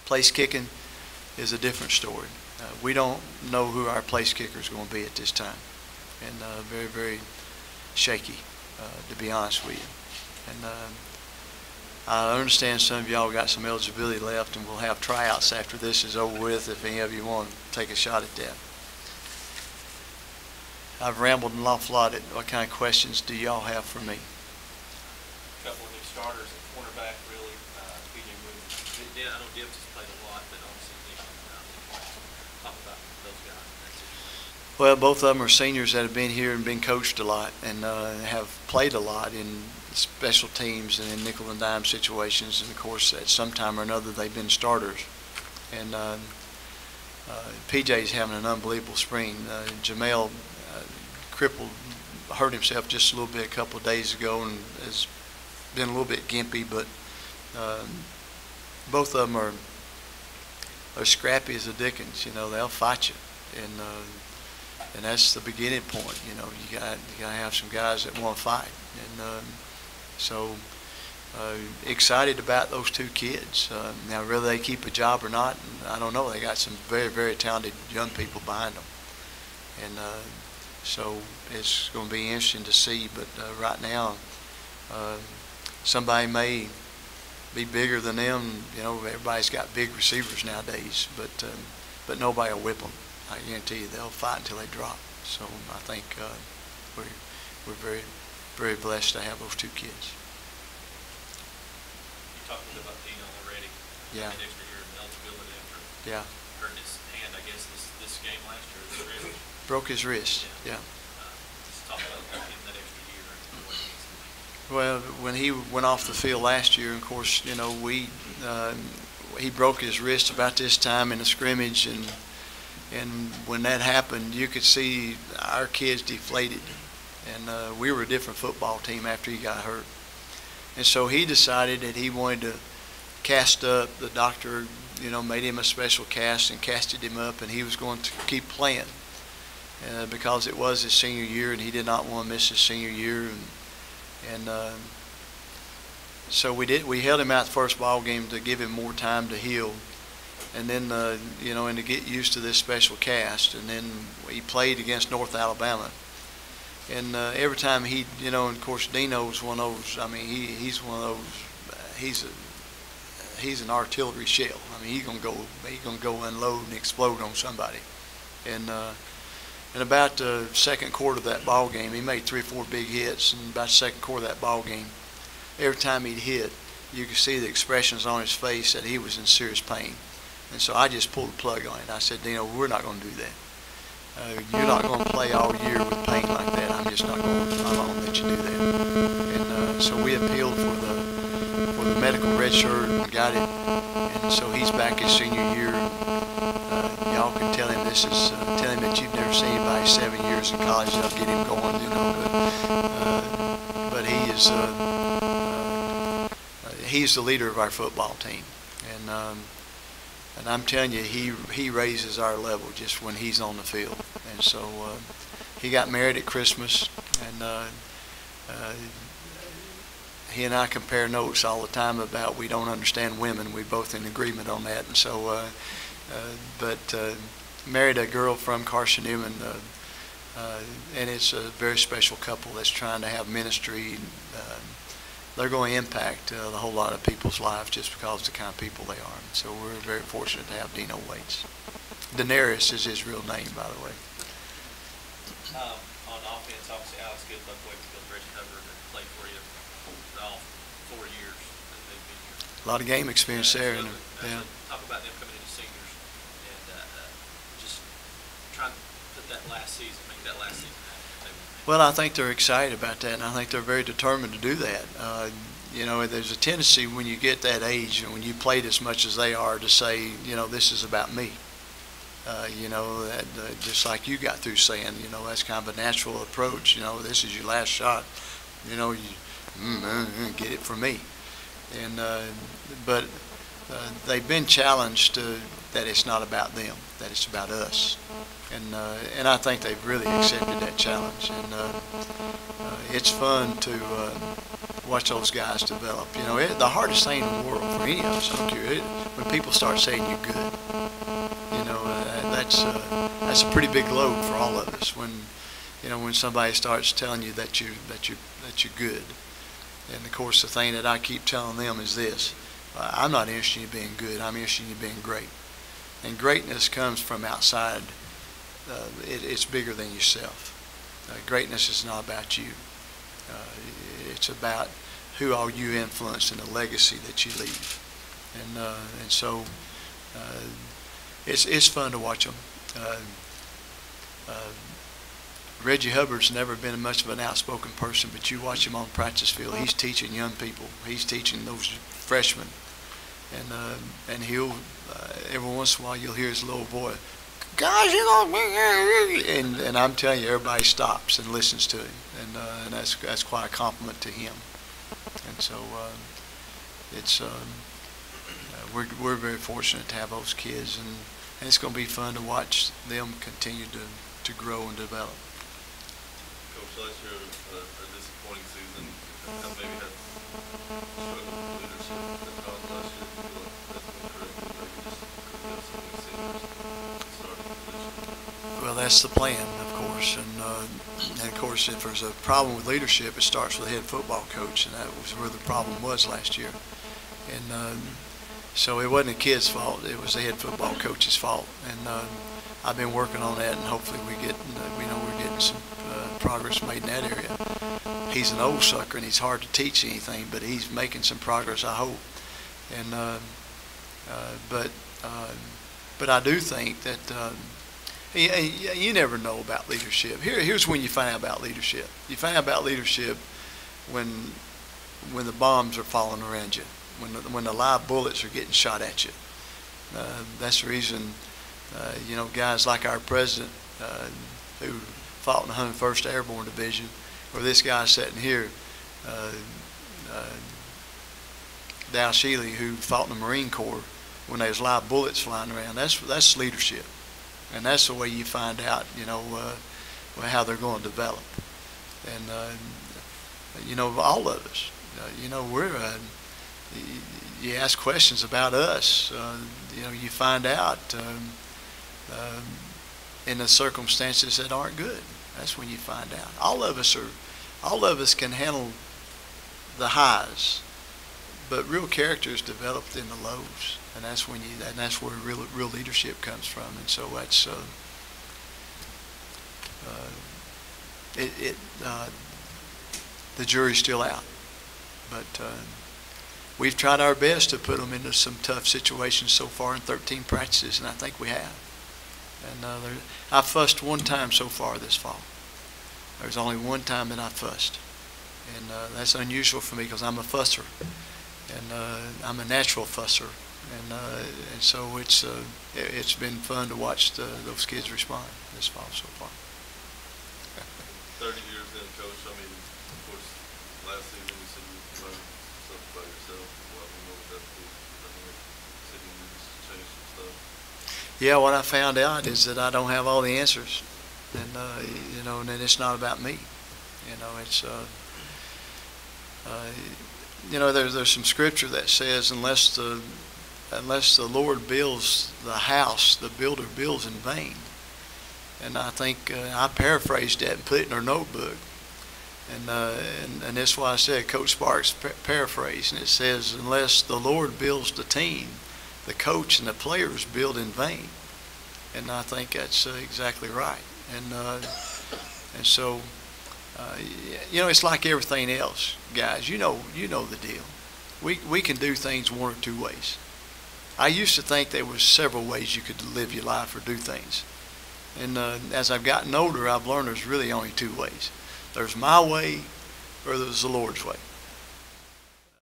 Place kicking is a different story. We don't know who our place kicker is going to be at this time, and very, very shaky, to be honest with you. And I understand some of y'all got some eligibility left, and we'll have tryouts after this is over with if any of you want to take a shot at that. I've rambled an awful lot. What kind of questions do y'all have for me? A couple of new starters at cornerback, really. PJ Williams. I know Dibbs has played a lot, but obviously talk about those guys. Well, both of them are seniors that have been here and been coached a lot and have played a lot in special teams and in nickel and dime situations. And, of course, at some time or another, they've been starters. And PJ's having an unbelievable spring. Jamel hurt himself just a little bit a couple of days ago and has been a little bit gimpy, but both of them are scrappy as the dickens. You know, they'll fight you, and that's the beginning point. You know, you got to have some guys that want to fight, and so excited about those two kids. Now, whether they keep a job or not, I don't know. They got some very, very talented young people behind them, and so it's going to be interesting to see. But right now, somebody may be bigger than them. You know, everybody's got big receivers nowadays, but nobody will whip them. I guarantee you, they'll fight until they drop. So I think we're very, very blessed to have those two kids. You talked a bit about Dino already. Yeah. An extra year of eligibility after hurting his hand, I guess, this game last year. His wrist. Broke his wrist. Yeah. Let's talk about him that extra year and what he needs to do. Well, when he went off the field last year, of course, you know, he broke his wrist about this time in a scrimmage, and when that happened, you could see our kids deflated, and we were a different football team after he got hurt. And so he decided that he wanted to cast up. The doctor, you know, made him a special cast and casted him up, and he was going to keep playing because it was his senior year, and he did not want to miss his senior year. And so we did. We held him out the first ball game to give him more time to heal, and then you know, and to get used to this special cast. And then he played against North Alabama, and every time he, you know, and of course Dino's one of those. I mean, he's one of those. He's an artillery shell. I mean, he's gonna go unload and explode on somebody. And about the second quarter of that ball game, he made 3 or 4 big hits. And about the second quarter of that ball game, every time he'd hit, you could see the expressions on his face that he was in serious pain. And so I just pulled the plug on it. I said, Dino, we're not going to do that. You're not going to play all year with pain like that. I'm not going to let you do that. And so we appealed for the medical red shirt and got it. And so he's back his senior year. Y'all can tell him tell him that you've never seen anybody 7 years in college. They'll get him going, you know. But he's the leader of our football team, and I'm telling you, he raises our level just when he's on the field. And so he got married at Christmas, and he and I compare notes all the time about we don't understand women. We're both in agreement on that. And so, married a girl from Carson-Newman, and it's a very special couple that's trying to have ministry. They're going to impact a whole lot of people's lives just because of the kind of people they are. So we're very fortunate to have Dino Waits. Daenerys is his real name, by the way. On offense, obviously Alex Goodluck, Wakefield, Reggie Hubbard, and played for you all 4 years that they've been here. A lot of game experience there. Yeah. Talk about them coming into seniors and just trying to put that last season, make that last season happen. Well, I think they're excited about that, and I think they're very determined to do that. You know, there's a tendency when you get that age and when you played as much as they are to say, you know, this is about me. You know, that, just like you got through saying, you know, that's kind of a natural approach. You know, this is your last shot. You know, get it for me. And but they've been challenged that it's not about them, that it's about us. And I think they've really accepted that challenge. And it's fun to watch those guys develop. You know, the hardest thing in the world for any of us, I don't care, when people start saying you're good. You know, that's a pretty big load for all of us. When somebody starts telling you that you're good. And of course, the thing that I keep telling them is this: I'm not interested in you being good. I'm interested in you being great. And greatness comes from outside. It's bigger than yourself. Greatness is not about you. It's about who all you influence and the legacy that you leave. And so it's fun to watch them. Reggie Hubbard's never been much of an outspoken person, but you watch him on the practice field. He's teaching young people. He's teaching those freshmen, and he'll every once in a while you'll hear his little boy, "Guys, you're gonna be," and I'm telling you, everybody stops and listens to him, and that's quite a compliment to him. And so we're very fortunate to have those kids, and it's going to be fun to watch them continue to grow and develop. Coach, last year a disappointing season. Maybe had struggled with leadership at times last year. Do you feel like that's been corrected? Maybe just because we have so many seniors starting position. Well, that's the plan, of course, and of course, if there's a problem with leadership, it starts with the head football coach, and that was where the problem was last year. And so it wasn't the kids' fault; it was the head football coach's fault. And I've been working on that, and hopefully we're getting some progress made in that area. He's an old sucker, and he's hard to teach anything, but he's making some progress, I hope. And but I do think that you never know about leadership. Here's when you find out about leadership. You find out about leadership when the bombs are falling around you, when the live bullets are getting shot at you. That's the reason, guys like our president who fought in the 101st Airborne Division, or this guy sitting here, Dow Shealy, who fought in the Marine Corps when there was live bullets flying around. That's leadership, and that's the way you find out, how they're going to develop. And all of us, you ask questions about us. You find out in the circumstances that aren't good. That's when you find out. All of us can handle the highs, but real character is developed in the lows, and that's where real leadership comes from. And so that's the jury's still out, but we've tried our best to put them into some tough situations so far in 13 practices, and I think we have. And I fussed one time so far this fall. There's only one time that I fussed, and that's unusual for me because I'm a fusser, and I'm a natural fusser, and so it's been fun to watch those kids respond this fall so far. 30 years in, Coach. I mean, of course, last season you said you learned stuff about yourself. Well, I don't know what that is. I mean, you said you needed to change some stuff. Yeah, what I found out is that I don't have all the answers, and and then it's not about me. It's there's some scripture that says unless the Lord builds the house, the builder builds in vain. And I think I paraphrased that and put it in our notebook, and that's why I said Coach Sparks paraphrased, and it says unless the Lord builds the team, the coach and the players build in vain. And I think that's exactly right. And so it's like everything else, guys. You know the deal. We can do things one or two ways. I used to think there was several ways you could live your life or do things. And as I've gotten older, I've learned there's really only two ways. There's my way or there's the Lord's way.